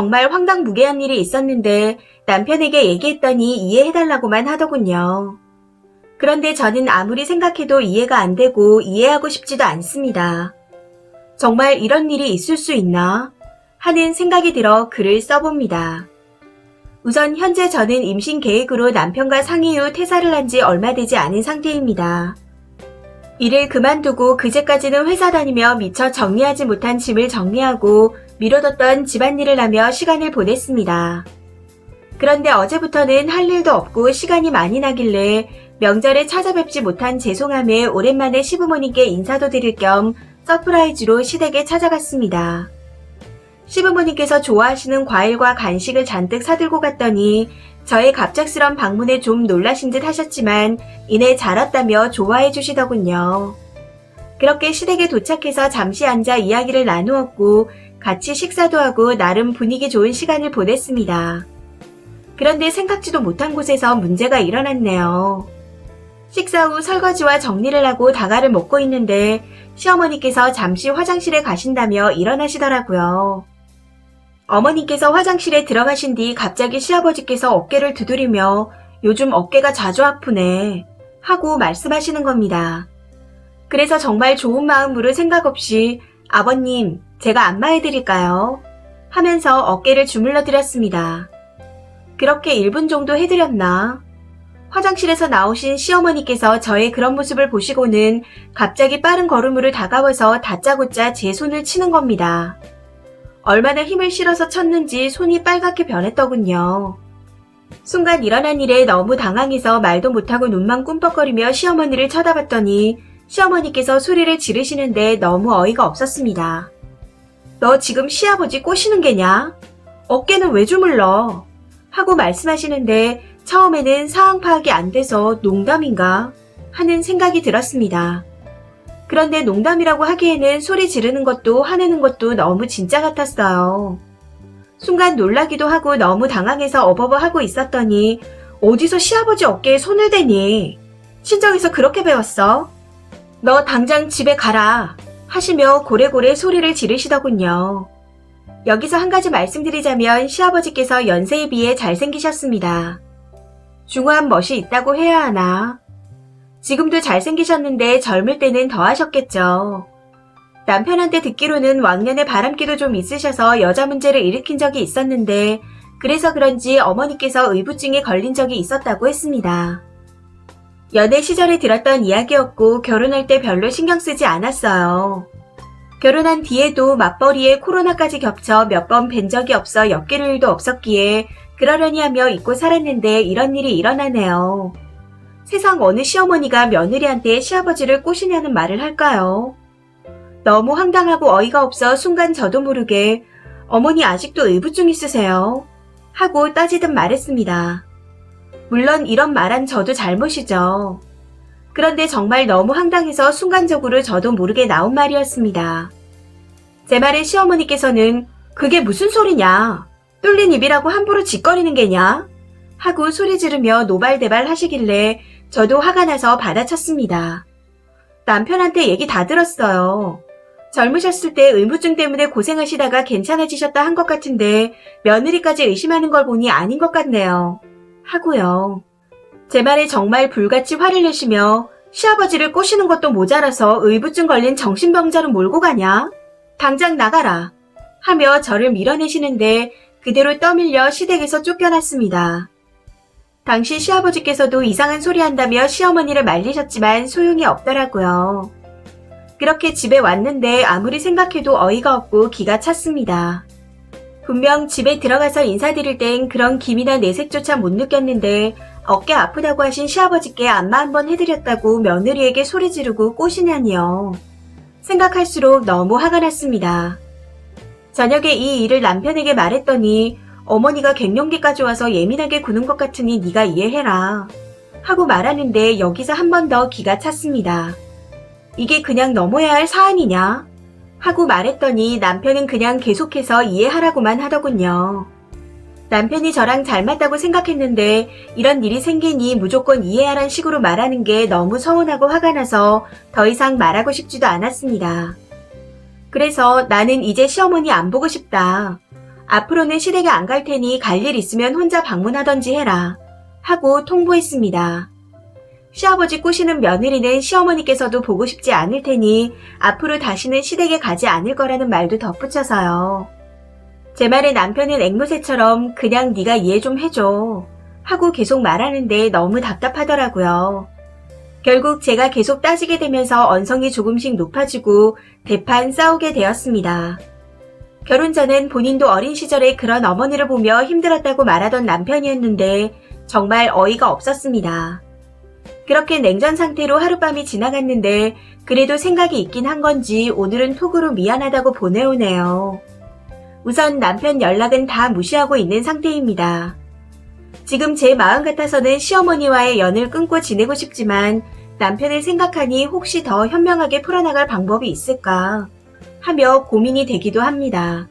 정말 황당무계한 일이 있었는데 남편에게 얘기했더니 이해해달라고만 하더군요. 그런데 저는 아무리 생각해도 이해가 안 되고 이해하고 싶지도 않습니다. 정말 이런 일이 있을 수 있나? 하는 생각이 들어 글을 써봅니다. 우선 현재 저는 임신 계획으로 남편과 상의 후 퇴사를 한 지 얼마 되지 않은 상태입니다. 일을 그만두고 그제까지는 회사 다니며 미처 정리하지 못한 짐을 정리하고 미뤄뒀던 집안일을 하며 시간을 보냈습니다. 그런데 어제부터는 할 일도 없고 시간이 많이 나길래 명절에 찾아뵙지 못한 죄송함에 오랜만에 시부모님께 인사도 드릴 겸 서프라이즈로 시댁에 찾아갔습니다. 시부모님께서 좋아하시는 과일과 간식을 잔뜩 사들고 갔더니 저의 갑작스런 방문에 좀 놀라신 듯 하셨지만 이내 잘 왔다며 좋아해 주시더군요. 그렇게 시댁에 도착해서 잠시 앉아 이야기를 나누었고 같이 식사도 하고 나름 분위기 좋은 시간을 보냈습니다. 그런데 생각지도 못한 곳에서 문제가 일어났네요. 식사 후 설거지와 정리를 하고 다가를 먹고 있는데 시어머니께서 잠시 화장실에 가신다며 일어나시더라고요. 어머니께서 화장실에 들어가신 뒤 갑자기 시아버지께서 어깨를 두드리며 요즘 어깨가 자주 아프네 하고 말씀하시는 겁니다. 그래서 정말 좋은 마음으로 생각 없이 아버님 제가 안마해드릴까요? 하면서 어깨를 주물러 드렸습니다. 그렇게 1분 정도 해드렸나? 화장실에서 나오신 시어머니께서 저의 그런 모습을 보시고는 갑자기 빠른 걸음으로 다가와서 다짜고짜 제 손을 치는 겁니다. 얼마나 힘을 실어서 쳤는지 손이 빨갛게 변했더군요. 순간 일어난 일에 너무 당황해서 말도 못하고 눈만 꿈뻑거리며 시어머니를 쳐다봤더니 시어머니께서 소리를 지르시는데 너무 어이가 없었습니다. 너 지금 시아버지 꼬시는 게냐? 어깨는 왜 주물러? 하고 말씀하시는데 처음에는 상황 파악이 안 돼서 농담인가? 하는 생각이 들었습니다. 그런데 농담이라고 하기에는 소리 지르는 것도 화내는 것도 너무 진짜 같았어요. 순간 놀라기도 하고 너무 당황해서 어버버하고 있었더니 어디서 시아버지 어깨에 손을 대니? 친정에서 그렇게 배웠어? 너 당장 집에 가라 하시며 고래고래 소리를 지르시더군요. 여기서 한 가지 말씀드리자면 시아버지께서 연세에 비해 잘생기셨습니다. 중후한 멋이 있다고 해야 하나? 지금도 잘생기셨는데 젊을 때는 더 하셨겠죠. 남편한테 듣기로는 왕년에 바람기도 좀 있으셔서 여자 문제를 일으킨 적이 있었는데 그래서 그런지 어머니께서 의부증에 걸린 적이 있었다고 했습니다. 연애 시절에 들었던 이야기였고 결혼할 때 별로 신경 쓰지 않았어요. 결혼한 뒤에도 맞벌이에 코로나까지 겹쳐 몇 번 뵌 적이 없어 엮일 일도 없었기에 그러려니 하며 잊고 살았는데 이런 일이 일어나네요. 세상 어느 시어머니가 며느리한테 시아버지를 꼬시냐는 말을 할까요? 너무 황당하고 어이가 없어 순간 저도 모르게 어머니 아직도 의부증 있으세요? 하고 따지듯 말했습니다. 물론 이런 말한 저도 잘못이죠. 그런데 정말 너무 황당해서 순간적으로 저도 모르게 나온 말이었습니다. 제 말에 시어머니께서는 그게 무슨 소리냐? 뚫린 입이라고 함부로 짓거리는 게냐? 하고 소리 지르며 노발대발 하시길래 저도 화가 나서 받아쳤습니다. 남편한테 얘기 다 들었어요. 젊으셨을 때 의무증 때문에 고생하시다가 괜찮아지셨다 한 것 같은데 며느리까지 의심하는 걸 보니 아닌 것 같네요. 하고요. 제 말에 정말 불같이 화를 내시며 시아버지를 꼬시는 것도 모자라서 의부증 걸린 정신병자로 몰고 가냐? 당장 나가라 하며 저를 밀어내시는데 그대로 떠밀려 시댁에서 쫓겨났습니다. 당시 시아버지께서도 이상한 소리 한다며 시어머니를 말리셨지만 소용이 없더라고요. 그렇게 집에 왔는데 아무리 생각해도 어이가 없고 기가 찼습니다. 분명 집에 들어가서 인사드릴 땐 그런 기미나 내색조차 못 느꼈는데 어깨 아프다고 하신 시아버지께 안마 한번 해드렸다고 며느리에게 소리 지르고 꼬시냐니요. 생각할수록 너무 화가 났습니다. 저녁에 이 일을 남편에게 말했더니 어머니가 갱년기까지 와서 예민하게 구는 것 같으니 네가 이해해라 하고 말하는데 여기서 한 번 더 기가 찼습니다. 이게 그냥 넘어야 할 사안이냐? 하고 말했더니 남편은 그냥 계속해서 이해하라고만 하더군요. 남편이 저랑 잘 맞다고 생각했는데 이런 일이 생기니 무조건 이해하란 식으로 말하는 게 너무 서운하고 화가 나서 더 이상 말하고 싶지도 않았습니다. 그래서 나는 이제 시어머니 안 보고 싶다. 앞으로는 시댁에 안 갈 테니 갈 일 있으면 혼자 방문하던지 해라. 하고 통보했습니다. 시아버지 꼬시는 며느리는 시어머니께서도 보고 싶지 않을 테니 앞으로 다시는 시댁에 가지 않을 거라는 말도 덧붙여서요. 제 말에 남편은 앵무새처럼 그냥 네가 이해 좀 해줘 하고 계속 말하는데 너무 답답하더라고요. 결국 제가 계속 따지게 되면서 언성이 조금씩 높아지고 대판 싸우게 되었습니다. 결혼 전엔 본인도 어린 시절에 그런 어머니를 보며 힘들었다고 말하던 남편이었는데 정말 어이가 없었습니다. 그렇게 냉전 상태로 하룻밤이 지나갔는데 그래도 생각이 있긴 한 건지 오늘은 톡으로 미안하다고 보내오네요. 우선 남편 연락은 다 무시하고 있는 상태입니다. 지금 제 마음 같아서는 시어머니와의 연을 끊고 지내고 싶지만 남편을 생각하니 혹시 더 현명하게 풀어나갈 방법이 있을까 하며 고민이 되기도 합니다.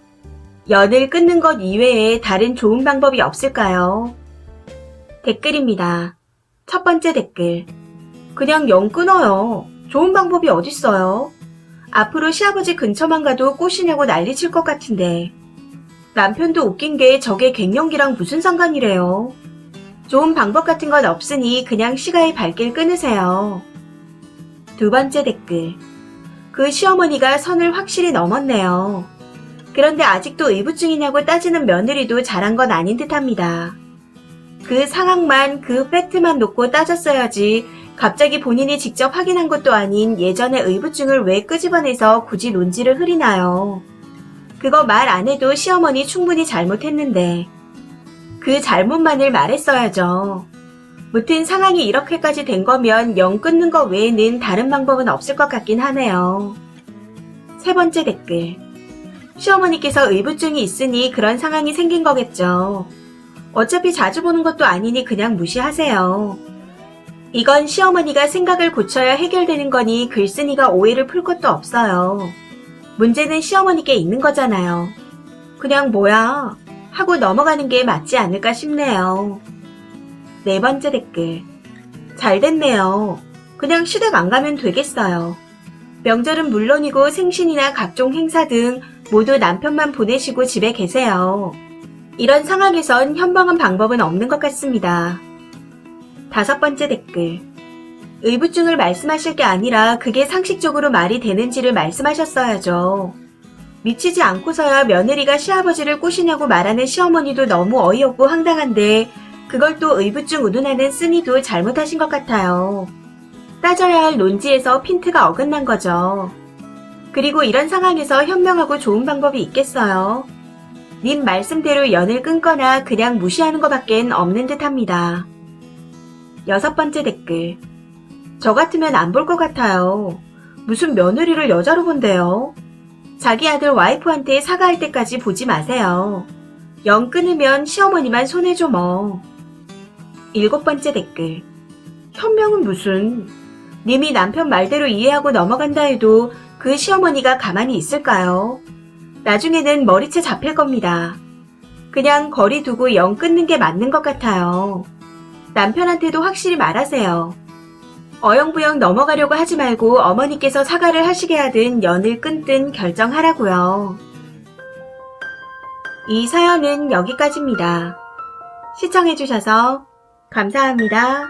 연을 끊는 것 이외에 다른 좋은 방법이 없을까요? 댓글입니다. 첫 번째 댓글. 그냥 연 끊어요. 좋은 방법이 어딨어요? 앞으로 시아버지 근처만 가도 꼬시냐고 난리칠 것 같은데. 남편도 웃긴 게 저게 갱년기랑 무슨 상관이래요. 좋은 방법 같은 건 없으니 그냥 시가의 발길 끊으세요. 두 번째 댓글. 그 시어머니가 선을 확실히 넘었네요. 그런데 아직도 의부증이냐고 따지는 며느리도 잘한 건 아닌 듯합니다. 그 상황만, 그 팩트만 놓고 따졌어야지 갑자기 본인이 직접 확인한 것도 아닌 예전의 의부증을 왜 끄집어내서 굳이 논지를 흐리나요? 그거 말 안 해도 시어머니 충분히 잘못했는데 그 잘못만을 말했어야죠. 무튼 상황이 이렇게까지 된 거면 연 끊는 거 외에는 다른 방법은 없을 것 같긴 하네요. 세 번째 댓글. 시어머니께서 의부증이 있으니 그런 상황이 생긴 거겠죠. 어차피 자주 보는 것도 아니니 그냥 무시하세요. 이건 시어머니가 생각을 고쳐야 해결되는 거니 글쓴이가 오해를 풀 것도 없어요. 문제는 시어머니께 있는 거잖아요. 그냥 뭐야 하고 넘어가는 게 맞지 않을까 싶네요. 네 번째 댓글. 잘 됐네요. 그냥 시댁 안 가면 되겠어요. 명절은 물론이고 생신이나 각종 행사 등 모두 남편만 보내시고 집에 계세요. 이런 상황에선 현명한 방법은 없는 것 같습니다. 다섯 번째 댓글. 의부증을 말씀하실 게 아니라 그게 상식적으로 말이 되는지를 말씀하셨어야죠. 미치지 않고서야 며느리가 시아버지를 꼬시냐고 말하는 시어머니도 너무 어이없고 황당한데 그걸 또 의부증 운운하는 쓴이도 잘못하신 것 같아요. 따져야 할 논지에서 핀트가 어긋난 거죠. 그리고 이런 상황에서 현명하고 좋은 방법이 있겠어요? 님 말씀대로 연을 끊거나 그냥 무시하는 것밖엔 없는 듯합니다. 여섯 번째 댓글. 저 같으면 안 볼 것 같아요. 무슨 며느리를 여자로 본대요. 자기 아들 와이프한테 사과할 때까지 보지 마세요. 연 끊으면 시어머니만 손해줘 뭐. 일곱 번째 댓글. 현명은 무슨. 님이 남편 말대로 이해하고 넘어간다 해도 그 시어머니가 가만히 있을까요? 나중에는 머리채 잡힐 겁니다. 그냥 거리 두고 연 끊는 게 맞는 것 같아요. 남편한테도 확실히 말하세요. 어영부영 넘어가려고 하지 말고 어머니께서 사과를 하시게 하든 연을 끊든 결정하라고요. 이 사연은 여기까지입니다. 시청해주셔서 감사합니다.